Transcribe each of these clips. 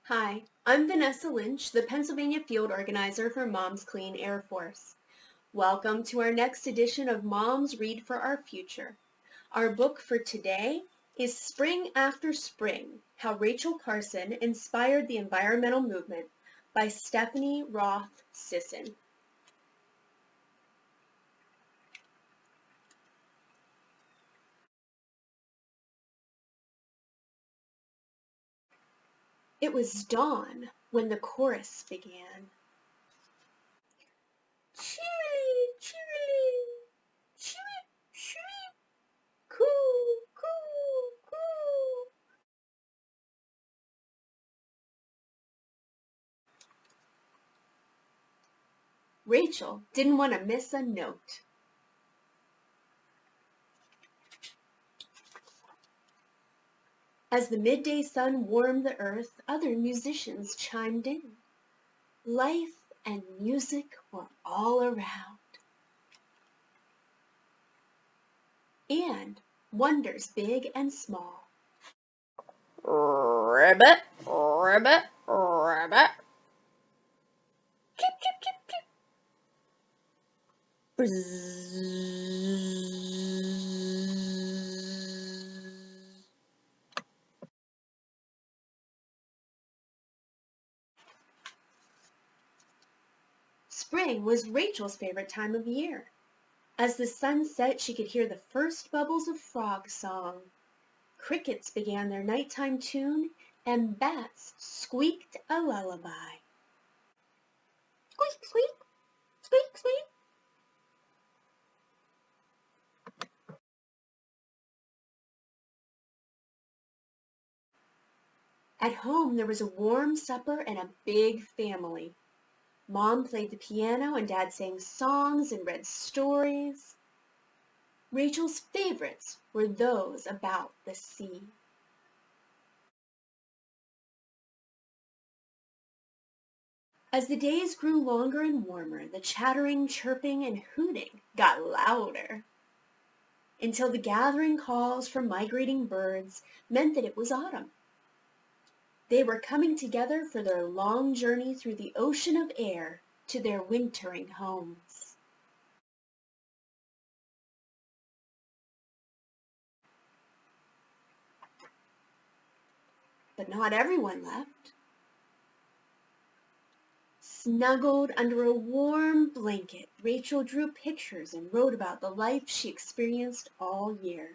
Hi, I'm Vanessa Lynch, the Pennsylvania Field Organizer for Moms Clean Air Force. Welcome to our next edition of Moms Read for Our Future. Our book for today is Spring After Spring, How Rachel Carson Inspired the Environmental Movement by Stephanie Roth Sisson. It was dawn when the chorus began. Cheerily, cheerily, chirp, chirp, coo, coo, coo. Rachel didn't want to miss a note. As the midday sun warmed the earth, other musicians chimed in. Life and music were all around. And wonders big and small. Ribbit, ribbit, ribbit. Chip, chip, chip, chip. Spring was Rachel's favorite time of year. As the sun set, she could hear the first bubbles of frog song. Crickets began their nighttime tune, and bats squeaked a lullaby. Squeak, squeak, squeak, squeak. At home, there was a warm supper and a big family. Mom played the piano and Dad sang songs and read stories. Rachel's favorites were those about the sea. As the days grew longer and warmer, the chattering, chirping, and hooting got louder, until the gathering calls from migrating birds meant that it was autumn. They were coming together for their long journey through the ocean of air to their wintering homes. But not everyone left. Snuggled under a warm blanket, Rachel drew pictures and wrote about the life she experienced all year.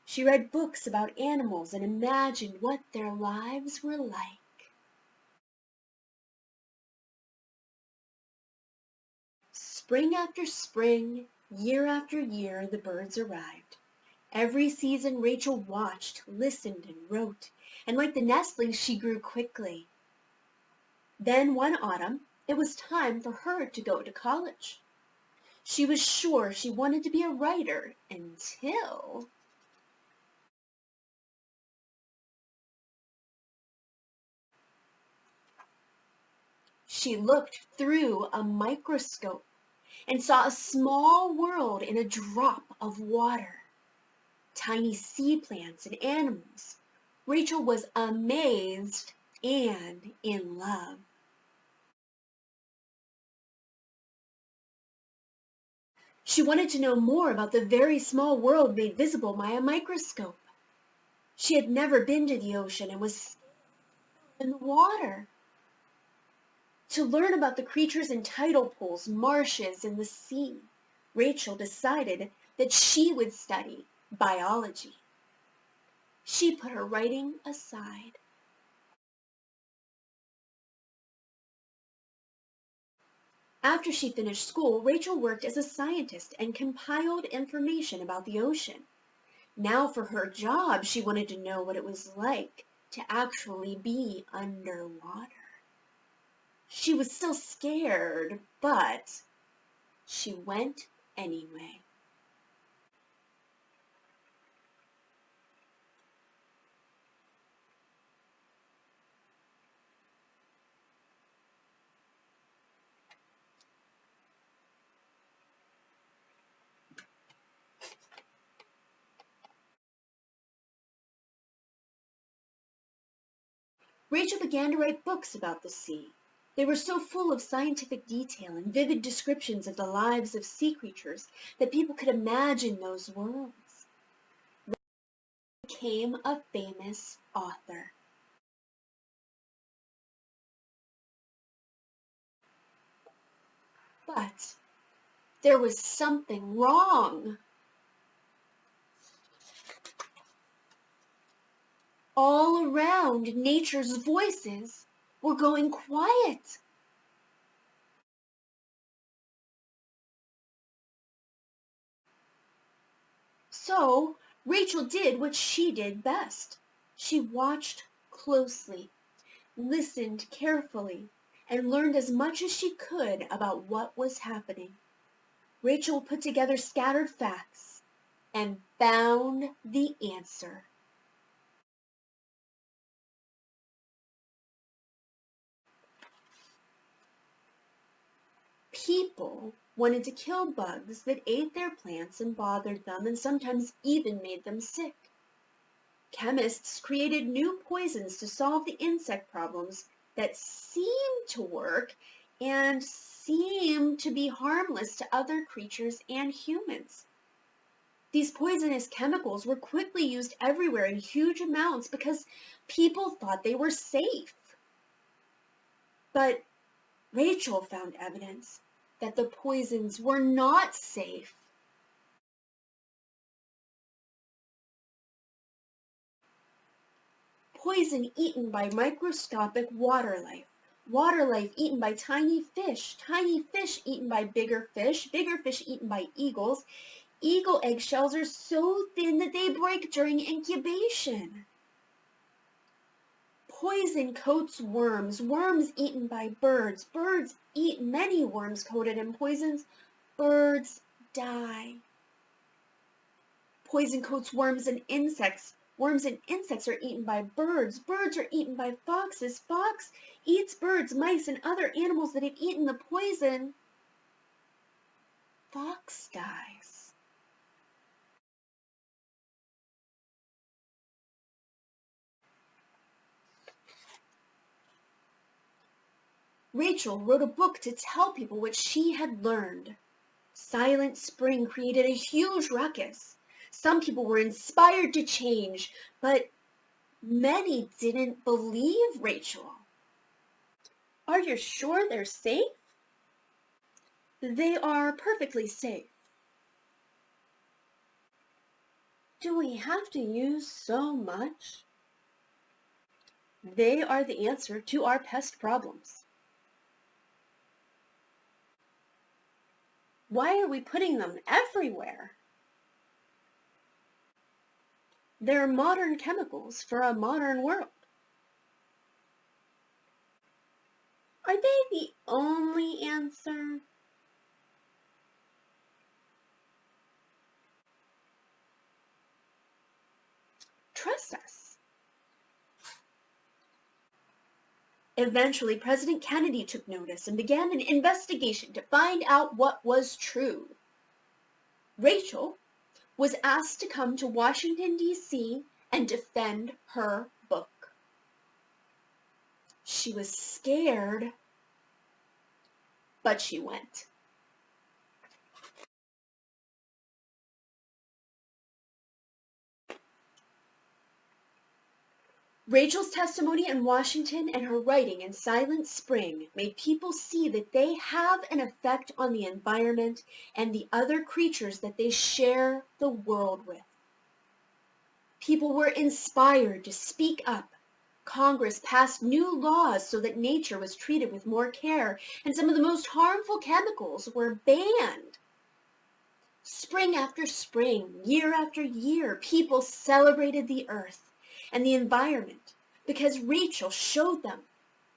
She read books about animals and imagined what their lives were like. Spring after spring, year after year, the birds arrived. Every season Rachel watched, listened, and wrote, and like the nestlings, she grew quickly. Then one autumn, it was time for her to go to college. She was sure she wanted to be a writer until... She looked through a microscope and saw a small world in a drop of water. Tiny sea plants and animals. Rachel was amazed and in love. She wanted to know more about the very small world made visible by a microscope. She had never been to the ocean and was in the water. To learn about the creatures in tidal pools, marshes, and the sea, Rachel decided that she would study biology. She put her writing aside. After she finished school, Rachel worked as a scientist and compiled information about the ocean. Now for her job, she wanted to know what it was like to actually be underwater. She was still scared, but she went anyway. Rachel began to write books about the sea. They were so full of scientific detail and vivid descriptions of the lives of sea creatures that people could imagine those worlds. Rachel became a famous author. But there was something wrong. All around, nature's voices were going quiet. So Rachel did what she did best. She watched closely, listened carefully, and learned as much as she could about what was happening. Rachel put together scattered facts and found the answer. People wanted to kill bugs that ate their plants and bothered them and sometimes even made them sick. Chemists created new poisons to solve the insect problems that seemed to work and seemed to be harmless to other creatures and humans. These poisonous chemicals were quickly used everywhere in huge amounts because people thought they were safe. But Rachel found evidence that the poisons were not safe. Poison eaten by microscopic water life eaten by tiny fish eaten by bigger fish eaten by eagles. Eagle eggshells are so thin that they break during incubation. Poison coats worms eaten by birds eat many worms coated in poisons. Birds die. Poison coats worms and insects. Worms and insects are eaten by birds. Birds are eaten by foxes. Fox eats birds, mice, and other animals that have eaten the poison. Fox dies. Rachel wrote a book to tell people what she had learned. Silent Spring created a huge ruckus. Some people were inspired to change, but many didn't believe Rachel. Are you sure they're safe? They are perfectly safe. Do we have to use so much? They are the answer to our pest problems. Why are we putting them everywhere? They're modern chemicals for a modern world. Are they the only answer? Trust us. Eventually, President Kennedy took notice and began an investigation to find out what was true. Rachel was asked to come to Washington, D.C. and defend her book. She was scared, but she went. Rachel's testimony in Washington and her writing in Silent Spring made people see that they have an effect on the environment and the other creatures that they share the world with. People were inspired to speak up. Congress passed new laws so that nature was treated with more care, and some of the most harmful chemicals were banned. Spring after spring, year after year, people celebrated the earth and the environment because Rachel showed them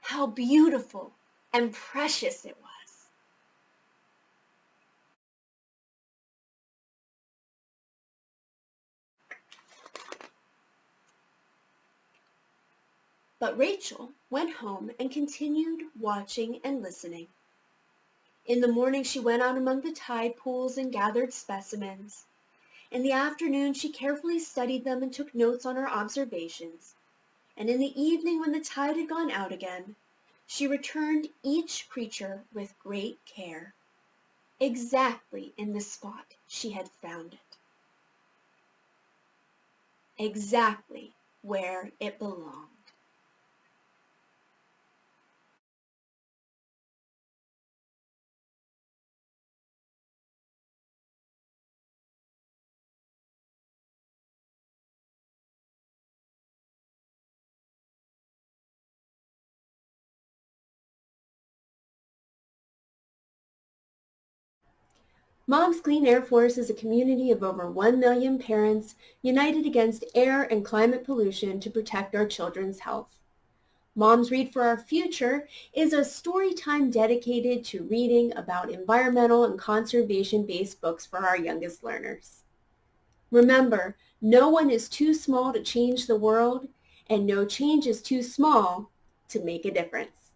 how beautiful and precious it was. But Rachel went home and continued watching and listening. In the morning she went out among the tide pools and gathered specimens. In the afternoon she carefully studied them and took notes on her observations. and in the evening when the tide had gone out again, she returned each creature with great care, exactly in the spot she had found it, exactly where it belonged. Mom's Clean Air Force is a community of over 1 million parents united against air and climate pollution to protect our children's health. Moms Read for Our Future is a story time dedicated to reading about environmental and conservation-based books for our youngest learners. Remember, no one is too small to change the world, and no change is too small to make a difference.